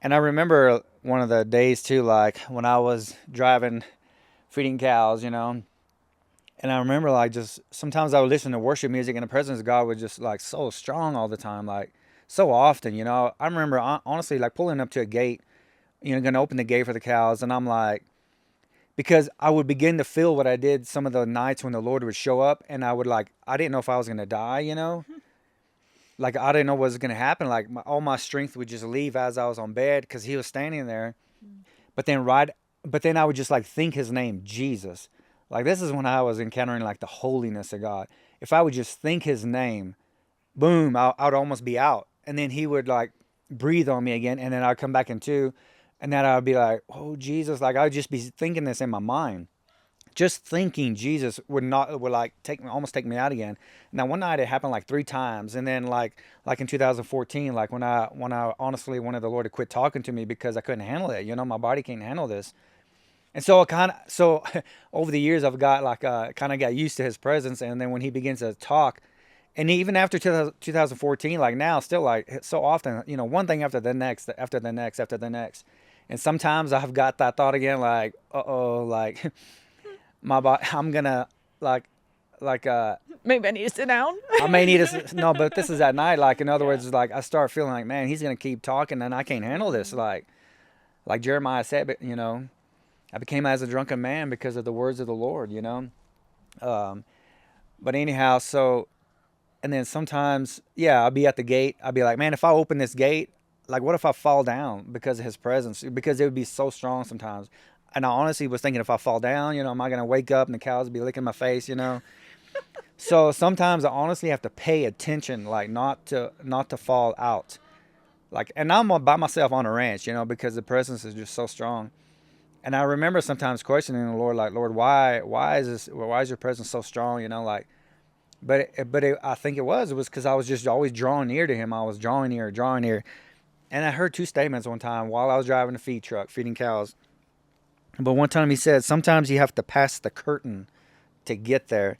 And I remember one of the days too, like when I was driving, feeding cows, and I remember like just sometimes I would listen to worship music and the presence of God was just like so strong all the time, like so often, I remember honestly like pulling up to a gate, gonna open the gate for the cows, and I'm like, because I would begin to feel what I did some of the nights when the Lord would show up, and I didn't know if I was gonna die, like I didn't know what was gonna happen, like all my strength would just leave as I was on bed because He was standing there. But then I would just like think His name, Jesus. Like this is when I was encountering like the holiness of God. If I would just think His name, boom, I'd almost be out, and then He would like breathe on me again, and then I'd come back into, and then I'd be like, oh Jesus, like I'd just be thinking this in my mind. Just thinking Jesus would like almost take me out again. Now one night it happened like three times, and then like in 2014, like when I honestly wanted the Lord to quit talking to me because I couldn't handle it. My body can't handle this. And so over the years I've got like kind of got used to His presence, and then when He begins to talk, and even after 2014, like now, still like so often, one thing after the next, after the next, after the next, and sometimes I've got that thought again, like, like I'm gonna like like Maybe I need to sit down. I may need a no, but this is at night. Like in other Yeah. words, like I start feeling like, man, He's gonna keep talking, and I can't handle this. Mm-hmm. Like Jeremiah said, but I became as a drunken man because of the words of the Lord. Um, but anyhow, so and then sometimes, yeah, I'll be at the gate. I'll be like, man, if I open this gate, like, what if I fall down because of His presence? Because it would be so strong sometimes. And I honestly was thinking, if I fall down, am I gonna wake up and the cows will be licking my face? So sometimes I honestly have to pay attention, like not to fall out. Like, and I'm by myself on a ranch, because the presence is just so strong. And I remember sometimes questioning the Lord, like, Lord, why is Your presence so strong? Like, I think it was because I was just always drawing near to Him. I was drawing near, drawing near. And I heard two statements one time while I was driving a feed truck, feeding cows. But one time He said, sometimes you have to pass the curtain to get there.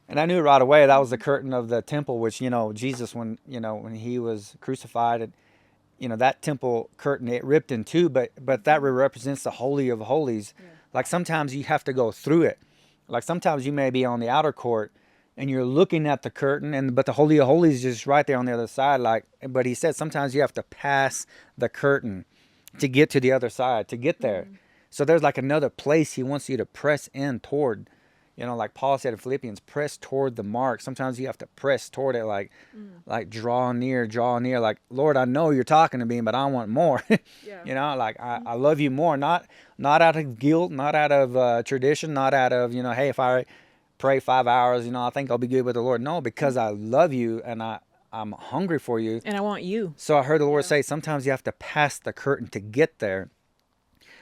And I knew right away that was the curtain of the temple, which, Jesus, when He was crucified, and, that temple curtain, it ripped in two, but that represents the Holy of Holies. Yeah. Like sometimes you have to go through it. Like sometimes you may be on the outer court and you're looking at the curtain, but the Holy of Holies is just right there on the other side. Like, but He said sometimes you have to pass the curtain to get to the other side, to get there. Mm-hmm. So there's like another place He wants you to press in toward. Like Paul said in Philippians, press toward the mark. Sometimes you have to press toward it, Mm. like draw near, draw near. Like, Lord, I know You're talking to me, but I want more. Yeah. Like I love You more, not out of guilt, not out of tradition, not out of hey, if I pray 5 hours, I think I'll be good with the Lord. No, because I love You and I'm hungry for You. And I want you. So I heard the Lord Yeah. say, sometimes you have to pass the curtain to get there.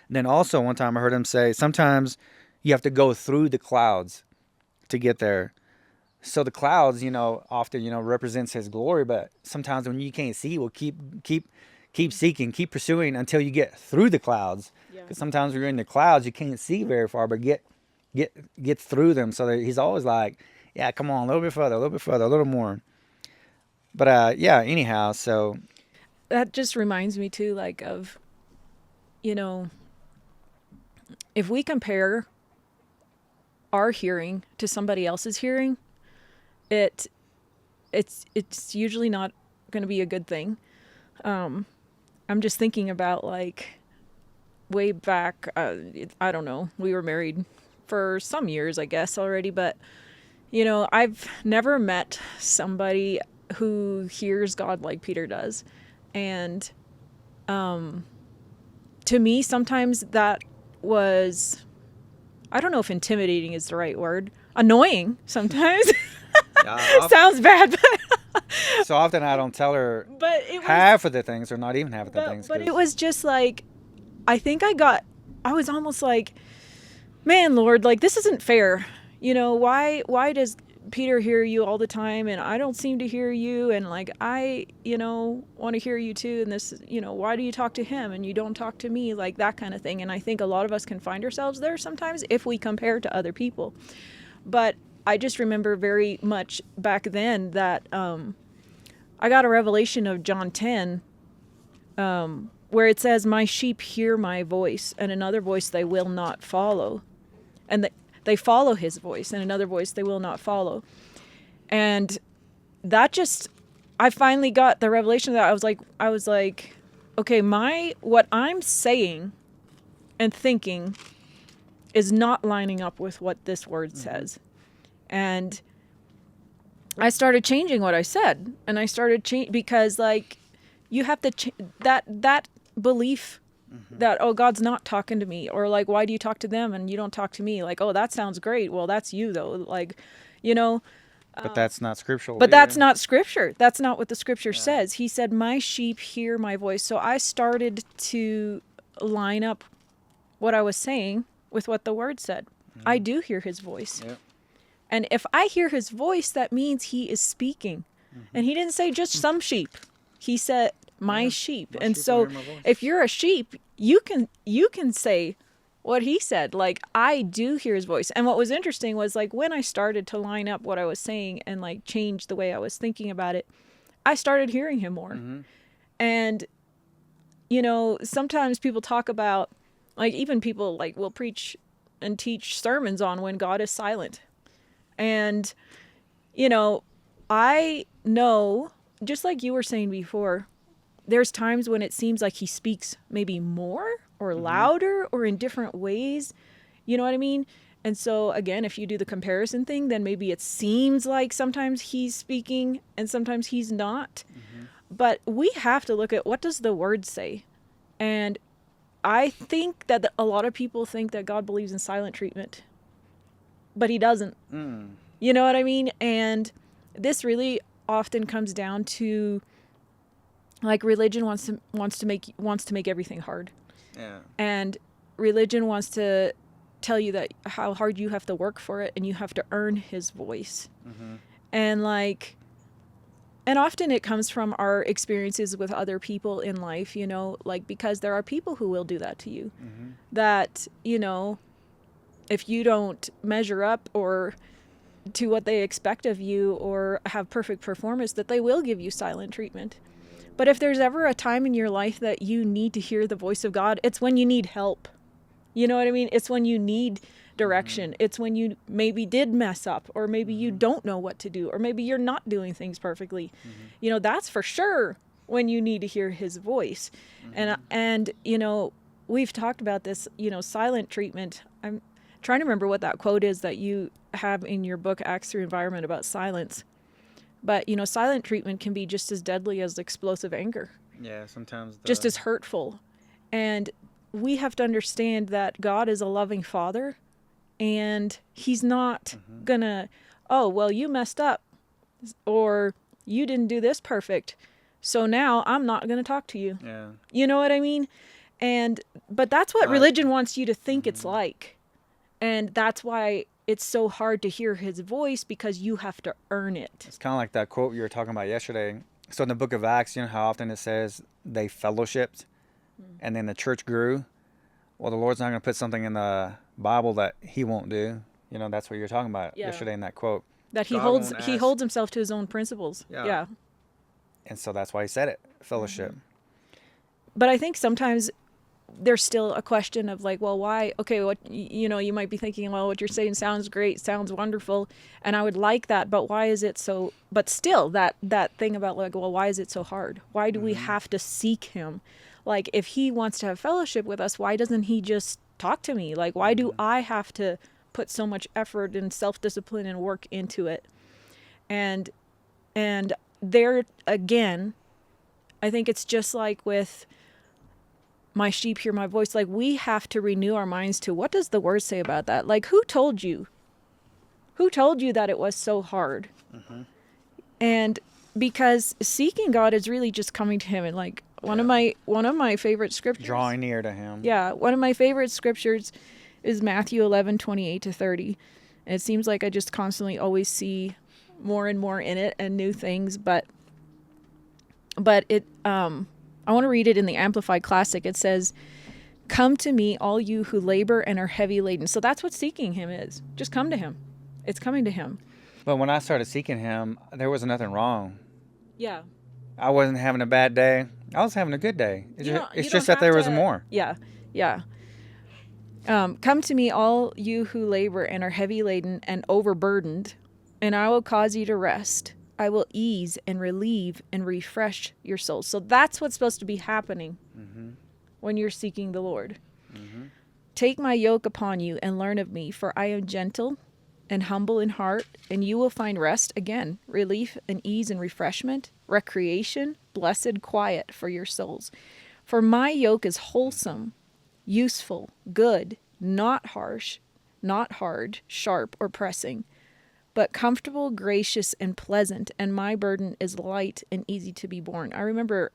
And then also one time I heard Him say, sometimes you have to go through the clouds to get there. So the clouds, often, represents His glory, but sometimes when you can't see, well, keep seeking, keep pursuing until you get through the clouds. Yeah. Because sometimes when you're in the clouds, you can't see very far, but get through them. So that He's always like, yeah, come on, a little bit further, a little bit further, a little more. But yeah, anyhow, so That just reminds me too, like of, you know, if we compare our hearing to somebody else's hearing, it it's usually not going to be a good thing. Um, I'm just thinking about like way back. I don't know. We were married for some years, I guess, already, but I've never met somebody who hears God like Peter does, and to me, sometimes that was, I don't know if intimidating is the right word. Annoying sometimes. yeah, Sounds bad, so often I don't tell her but it was half of the things, or not even half of the things, but it because was just like, I think I was almost like, man, Lord, like this isn't fair. Why does Peter hear you all the time and I don't seem to hear you, and like I, want to hear you too, and this, why do you talk to him and you don't talk to me, like that kind of thing. And I think a lot of us can find ourselves there sometimes if we compare to other people. But I just remember very much back then that I got a revelation of John 10, where it says, my sheep hear my voice, and another voice they will not follow. And they follow his voice, and another voice they will not follow. And that just, I finally got the revelation that I was like, okay, what I'm saying and thinking is not lining up with what this word says. And I started changing what I said, and I started because like you have to that belief that, oh, God's not talking to me, or like, why do you talk to them and you don't talk to me? Like, oh, that sounds great. Well, that's you though. Like, you know, But that's not scriptural. but either. that's not scripture. That's not what the scripture says. He said, my sheep hear my voice. So I started to line up what I was saying with what the word said. I do hear his voice. Yep. And if I hear his voice, that means he is speaking. And he didn't say just some sheep. He said, my sheep. My And sheep so will hear my voice. if you're a sheep, you can say what he said. Like, I do hear his voice. And what was interesting was, like, when I started to line up what I was saying and like change the way I was thinking about it, I started hearing him more. And, you know, sometimes people talk about, like, even people like will preach and teach sermons on when God is silent. And, you know, I know, just like you were saying before, there's times when it seems like he speaks maybe more or louder or in different ways. You know what I mean? And so, again, if you do the comparison thing, then maybe it seems like sometimes he's speaking and sometimes he's not. But we have to look at, what does the word say? And I think that a lot of people think that God believes in silent treatment, but he doesn't. You know what I mean? And this really often comes down to, like, religion wants to make everything hard. Yeah. And religion wants to tell you that how hard you have to work for it, and you have to earn his voice. And like, and often it comes from our experiences with other people in life, you know, like, because there are people who will do that to you. That, you know, if you don't measure up or to what they expect of you or have perfect performance, that they will give you silent treatment. But if there's ever a time in your life that you need to hear the voice of God, it's when you need help. You know what I mean? It's when you need direction. It's when you maybe did mess up, or maybe you don't know what to do, or maybe you're not doing things perfectly. You know, that's for sure when you need to hear his voice. And you know, we've talked about this, you know, silent treatment. I'm trying to remember what that quote is that you have in your book, Acts Through Environment, about silence. But, you know, silent treatment can be just as deadly as explosive anger. Yeah, sometimes. Just as hurtful. And we have to understand that God is a loving father, and he's not gonna, oh, well, you messed up, or you didn't do this perfect, so now I'm not gonna talk to you. Yeah. You know what I mean? But that's what religion wants you to think it's like. And that's why it's so hard to hear his voice, because you have to earn it. It's kind of like that quote you were talking about yesterday. So in the book of Acts, you know how often it says they fellowshipped and then the church grew? Well, the Lord's not going to put something in the Bible that he won't do. You know, that's what you're talking about yesterday in that quote. That he God holds won't he ask. holds himself to his own principles. Yeah. And so that's why he said it, fellowship. But I think sometimes there's still a question of like, well, why? Okay, what, you know, you might be thinking, well, what you're saying sounds great, sounds wonderful, and I would like that, but why is it so? But still, that thing about like, well, why is it so hard? Why do we have to seek him? Like, if he wants to have fellowship with us, why doesn't he just talk to me? Like, why do I have to put so much effort and self-discipline and work into it? And there again, I think it's just like with my sheep hear my voice. Like, we have to renew our minds to, what does the word say about that? Like, who told you? Who told you that it was so hard? And because seeking God is really just coming to him, and like one of my favorite scriptures, Drawing near to him. Yeah, one of my favorite scriptures is Matthew 11:28-30. And it seems like I just constantly always see more and more in it and new things, but it I want to read it in the Amplified Classic. It says, "Come to me, all you who labor and are heavy laden." So that's what seeking him is. Just come to him. It's coming to him. But when I started seeking him, there was nothing wrong. Yeah. I wasn't having a bad day. I was having a good day. It's You just, don't, it's you just don't that there have was to- more. Yeah, yeah. Come to me, all you who labor and are heavy laden and overburdened, and I will cause you to rest. I will ease and relieve and refresh your souls. So that's what's supposed to be happening when you're seeking the Lord. Take my yoke upon you and learn of me, for I am gentle and humble in heart, and you will find rest, again, relief and ease and refreshment, recreation, blessed quiet for your souls. For my yoke is wholesome, useful, good, not harsh, not hard, sharp, or pressing, but comfortable, gracious, and pleasant, and my burden is light and easy to be borne. I remember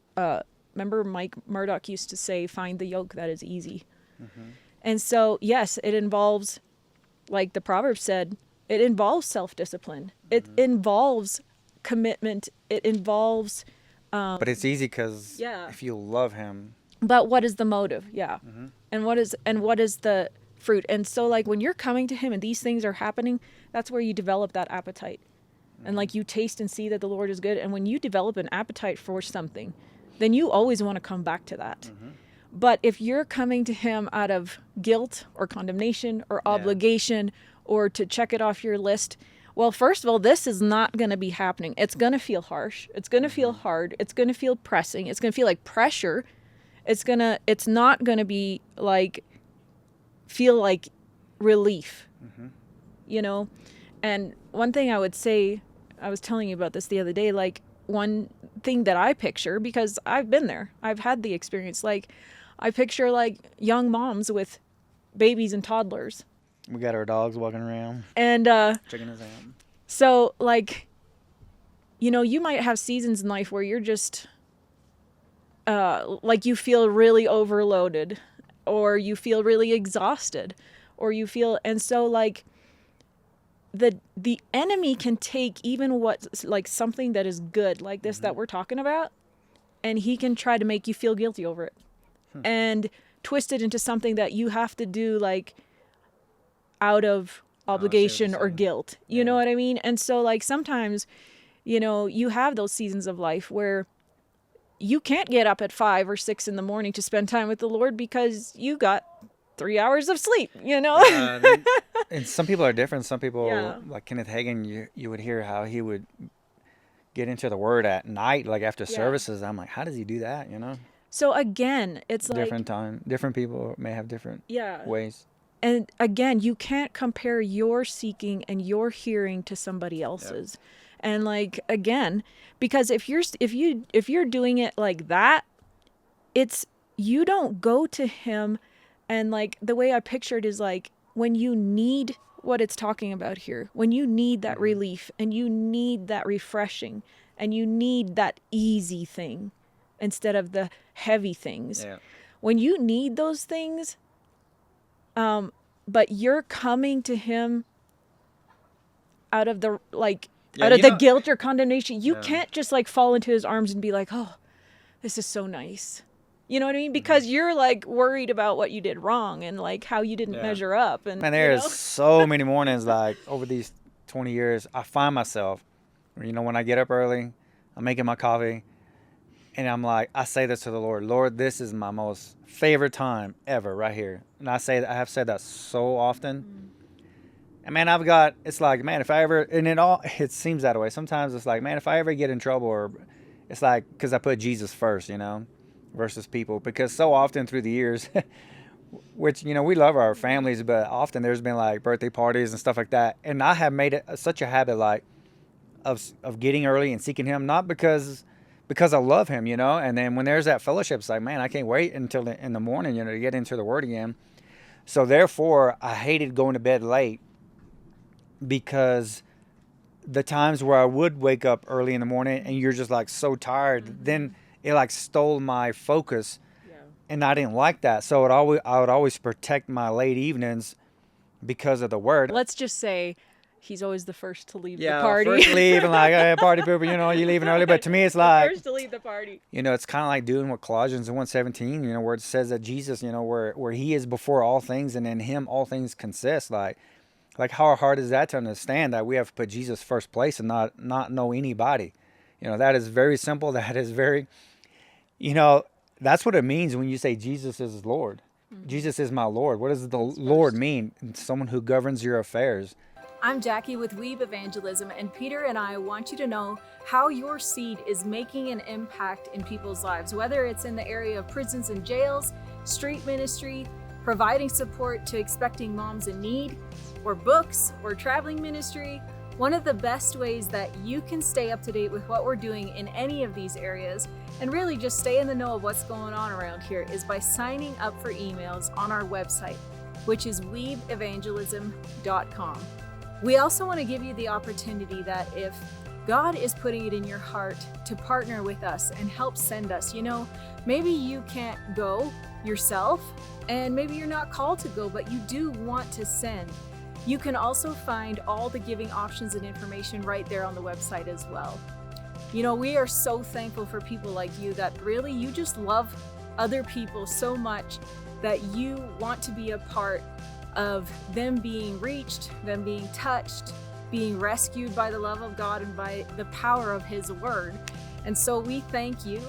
Mike Murdoch used to say, find the yoke that is easy. And so, yes, it involves, like the Proverbs said, it involves self-discipline. It involves commitment. It involves, But it's easy because Yeah. if you love him, but what is the motive? Yeah. And what is the fruit? And so, like, when you're coming to him and these things are happening, that's where you develop that appetite. And like, you taste and see that the Lord is good. And when you develop an appetite for something, then you always want to come back to that. But if you're coming to him out of guilt or condemnation or obligation or to check it off your list, well, first of all, this is not going to be happening. It's going to feel harsh. It's going to feel hard. It's going to feel pressing. It's going to feel like pressure. It's not going to be like, feel like relief, you know? And one thing I would say, I was telling you about this the other day, like, one thing that I picture, because I've been there, I've had the experience, like, I picture like young moms with babies and toddlers. we got our dogs walking around, And checking us out. so, like, you know, you might have seasons in life where you're just like, you feel really overloaded, or you feel really exhausted, or you feel, and so, like, the enemy can take even what's like something that is good, like this that we're talking about, and he can try to make you feel guilty over it and twist it into something that you have to do, like, out of obligation or saying. guilt. You know what I mean? And so, like, sometimes, you know, you have those seasons of life where you can't get up at 5 or 6 in the morning to spend time with the Lord because you got 3 hours of sleep, you know? And some people are different. Some people, Yeah. like Kenneth Hagin, you would hear how he would get into the Word at night, like after services. I'm like, how does he do that? You know, So again, it's like, different time, different people may have different ways. and again, you can't compare your seeking and your hearing to somebody else's. And like, again, because if you're doing it like that, it's, you don't go to him, and like, the way I pictured is like, when you need what it's talking about here, when you need that relief and you need that refreshing and you need that easy thing instead of the heavy things. Yeah. When you need those things, but you're coming to him out of the, like, Yeah, out of you the know- guilt or condemnation, you Yeah. can't just like fall into his arms and be like, oh, this is so nice. You know what I mean? Because you're like worried about what you did wrong and like how you didn't Yeah. measure up. And Man, you there's know? so many mornings, like over these 20 years, I find myself, you know, when I get up early, I'm making my coffee, and I'm like, I say this to the Lord, Lord, this is my most favorite time ever right here. And I have said that so often. And man, it's like, man, if I ever, and it seems that way. Sometimes it's like, man, if I ever get in trouble, or it's like, because I put Jesus first, you know, versus people. Because so often through the years, which, you know, we love our families, but often there's been like birthday parties and stuff like that. And I have made it such a habit, like, of getting early and seeking him, not because I love him, you know. And then when there's that fellowship, it's like, man, I can't wait until in the morning, you know, to get into the Word again. So therefore, I hated going to bed late, because the times where I would wake up early in the morning and you're just like so tired, then it like stole my focus, and I didn't like that. So I would always protect my late evenings because of the Word. Let's just say he's always the first to leave the Yeah, party. first to leave and like, hey, party pooper, you know, you're leaving early. But to me, it's like, First to leave the party. you know, it's kind of like doing what Colossians 1:17, you know, where it says that Jesus, you know, where he is before all things, and in him all things consist. Like how hard is that to understand, that we have to put Jesus first place and not know anybody? You know, that is very simple. That is very, You know, that's what it means when you say Jesus is Lord. Jesus is my Lord. What does the Lord mean? Someone who governs your affairs. I'm Jackie with Weeb Evangelism, and Peter and I want you to know how your seed is making an impact in people's lives, whether it's in the area of prisons and jails, street ministry, providing support to expecting moms in need, or books, or traveling ministry. One of the best ways that you can stay up to date with what we're doing in any of these areas and really just stay in the know of what's going on around here is by signing up for emails on our website, which is weebevangelism.com. We also want to give you the opportunity that if God is putting it in your heart to partner with us and help send us, maybe you can't go yourself and maybe you're not called to go, but you do want to send. You can also find all the giving options and information right there on the website as well. We are so thankful for people like you that really you just love other people so much that you want to be a part of them being reached, them being touched, being rescued by the love of God and by the power of His Word. And so we thank you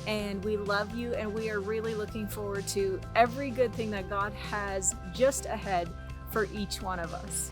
and we love you, and we are really looking forward to every good thing that God has just ahead for each one of us.